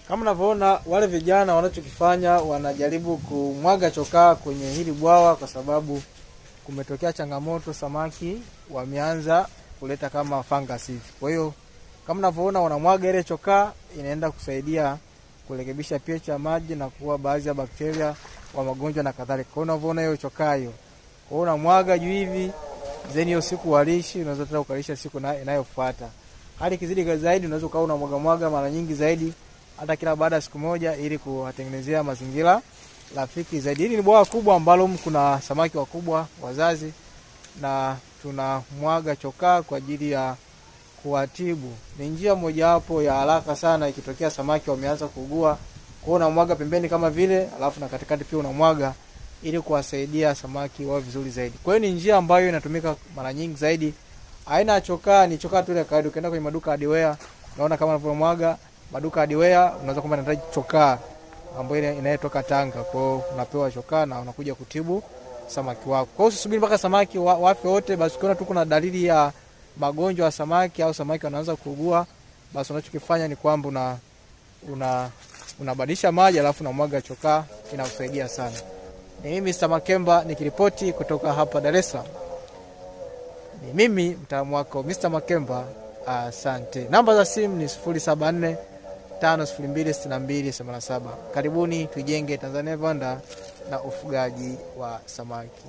Kama unavyoona wale vijana wanachokifanya, wanajaribu kumwaga chokaa kwenye hili bwawa kwa sababu kumetokea changamoto, samaki wameanza kuleta kama fungus hivi. Kwa hiyo kama unavyoona wanamwaga ile chokaa, inaenda kusaidia kurekebisha pH ya maji na kuua baadhi ya bakteria wa magonjwa na kadhalika. Kwa hiyo unavyoona hiyo chokaa hiyo. Kwa hiyo unamwaga juu hivi, then hiyo siku walishi, unaweza tena ukalisha siku inayofuata. Hali kizidi zaidi unaweza ukawa unamwaga mara nyingi zaidi, hata kila baada ya siku moja, ili kuwatengenezea mazingira rafiki zaidi. Hili ni bwawa kubwa ambalo kuna samaki wakubwa wazazi, na tunamwaga chokaa kwa ajili ya kuwatibu. Ni njia mojawapo ya haraka sana ikitokea samaki wameanza kuugua. Kwa hiyo unamwaga pembeni kama vile, alafu na katikati pia unamwaga ili kuwasaidia samaki wao vizuri zaidi. Kwa hiyo ni njia ambayo inatumika mara nyingi zaidi. Aina ya chokaa ni chokaa tu ile kawaida. Ukienda kwenye maduka hardware, unaona kama unavyomwaga maduka hardware, unaweza kwamba unahitaji chokaa ambayo inayotoka Tanga. Kwa hiyo unapewa chokaa na unakuja kutibu samaki wako. Kwa hiyo usisubiri mpaka samaki wafe wote. Basi ukiona tu kuna dalili ya magonjwa ya samaki au samaki wanaanza kuugua, basi unachokifanya ni kwamba unabadilisha maji alafu unamwaga chokaa, inakusaidia sana. Ni mimi Mr. Makemba nikiripoti kutoka hapa Dar es Salaam. Ni mimi mtaalamu wako Mr. Makemba. Asante. Namba za simu ni 074 502 6287. Karibuni tujenge Tanzania viwanda na ufugaji wa samaki.